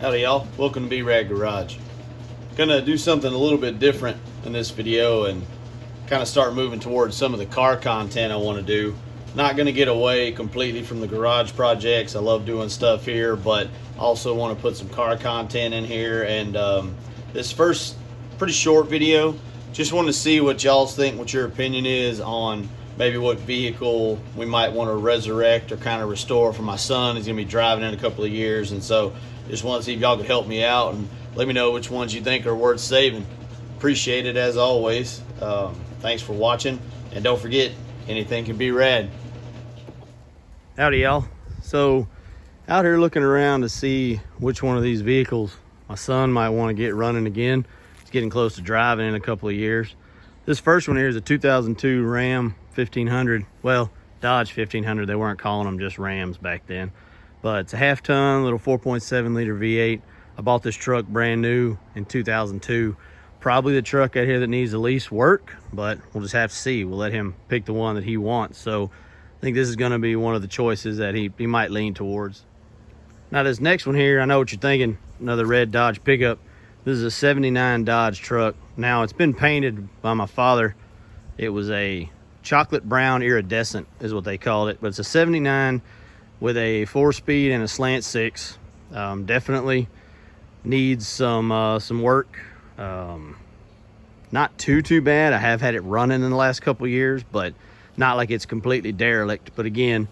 Howdy y'all, welcome to B-Rad Garage. Gonna do something a little bit different in this video and kind of start moving towards some of the car content I want to do. Not gonna get away completely from the garage projects. I love doing stuff here, but also want to put some car content in here. And this first pretty short video, just want to see what y'all think, what your opinion is on maybe what vehicle we might want to resurrect or kind of restore for my son. He's gonna be driving in a couple of years, and so just want to see if y'all could help me out and let me know which ones you think are worth saving. Appreciate it as always. Thanks for watching, and don't forget, anything can be rad. Howdy y'all. So out here looking around to see which one of these vehicles my son might want to get running again. He's getting close to driving in a couple of years. This first one here is a 2002 Ram 1500. Well, Dodge 1500. They weren't calling them just Rams back then. But it's a half-ton, little 4.7 liter V8. I bought this truck brand new in 2002. Probably the truck out here that needs the least work, but we'll just have to see. We'll let him pick the one that he wants. So I think this is going to be one of the choices that he might lean towards. Now this next one here, I know what you're thinking. Another red Dodge pickup. This is a 79 Dodge truck. Now it's been painted by my father. It was a chocolate brown iridescent is what they called it, but it's a 79 with a 4-speed and a slant 6. Definitely needs some work. Not too bad. I have had it running in the last couple of years, but not like it's completely derelict. But again,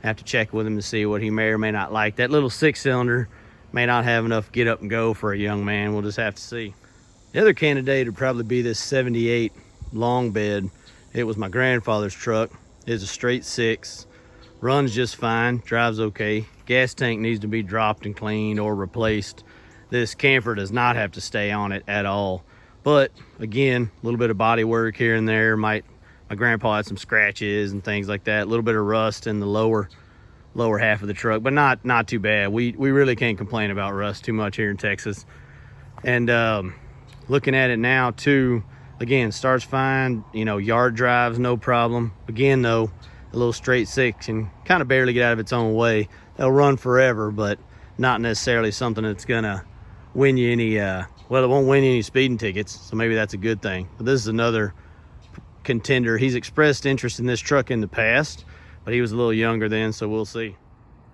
I have to check with him to see what he may or may not like. That little 6-cylinder may not have enough get up and go for a young man. We'll just have to see. The other candidate would probably be this 78 long bed. It was my grandfather's truck. It's a straight 6. Runs just fine, drives okay. Gas tank needs to be dropped and cleaned or replaced. This camper does not have to stay on it at all. But again, a little bit of body work here and there. My grandpa had some scratches and things like that. A little bit of rust in the lower half of the truck, but not too bad. We really can't complain about rust too much here in Texas. And looking at it now too, again, starts fine. You know, yard drives, no problem. Again though, a little straight 6 and kind of barely get out of its own way. They'll run forever, but not necessarily something that's gonna win you any well, it won't win you any speeding tickets, so maybe that's a good thing. But this is another contender. He's expressed interest in this truck in the past, but he was a little younger then, so we'll see.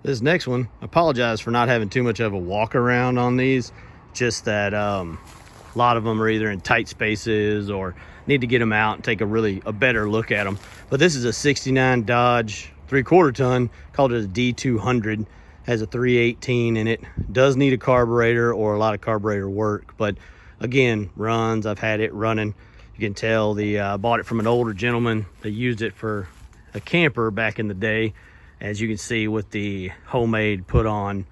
This next one, I apologize for not having too much of a walk around on these. Just that a lot of them are either in tight spaces or need to get them out and take a better look at them. But this is a 69 Dodge 3/4 ton, called it a D200. Has a 318 in it. Does need a carburetor or a lot of carburetor work, but again, runs. I've had it running. You can tell I bought it from an older gentleman that used it for a camper back in the day, as you can see with the homemade put on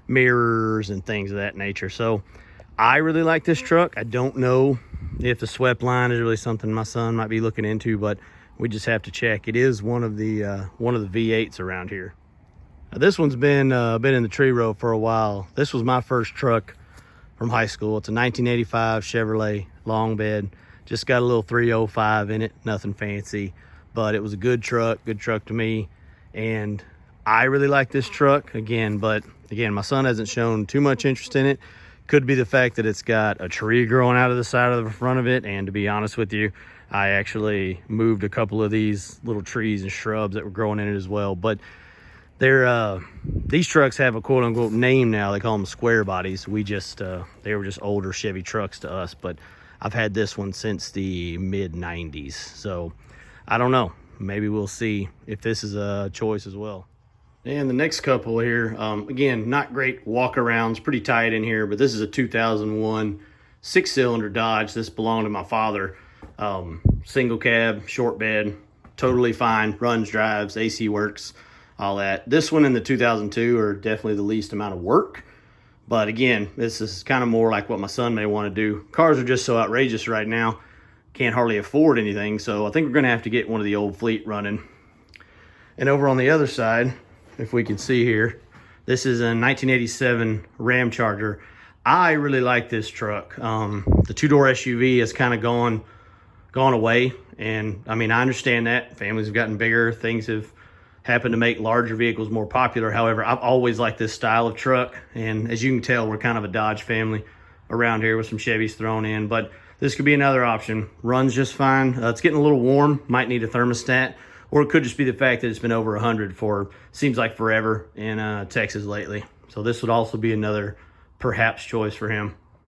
mirrors and things of that nature. So I really like this truck. I don't know if the swept line is really something my son might be looking into, but we just have to check. It is one of the V8s around here. Now, this one's been in the tree row for a while. This was my first truck from high school. It's a 1985 Chevrolet long bed. Just got a little 305 in it, nothing fancy, but it was a good truck to me, and I really like this truck but again, my son hasn't shown too much interest in it. Could be the fact that it's got a tree growing out of the side of the front of it, and to be honest with you, I actually moved a couple of these little trees and shrubs that were growing in it as well. But these trucks have a quote-unquote name now. They call them square bodies. They were just older Chevy trucks to us, but I've had this one since the mid-90s, so I don't know. Maybe we'll see if this is a choice as well. And the next couple here, again, not great walk-arounds, pretty tight in here, but this is a 2001 6-cylinder Dodge. This belonged to my father. Single cab, short bed, totally fine, runs, drives, AC works, all that. This one and the 2002 are definitely the least amount of work. But again, this is kind of more like what my son may want to do. Cars are just so outrageous right now. Can't hardly afford anything, so I think we're going to have to get one of the old fleet running. And over on the other side, if we can see here, this is a 1987 Ramcharger. I really like this truck. The two-door SUV has kind of gone away, and I mean, I understand that families have gotten bigger, things have happen to make larger vehicles more popular. However, I've always liked this style of truck, and as you can tell, we're kind of a Dodge family around here with some Chevys thrown in, but this could be another option. Runs just fine. It's getting a little warm, might need a thermostat, or it could just be the fact that it's been over 100 for, seems like forever in Texas lately. So this would also be another perhaps choice for him.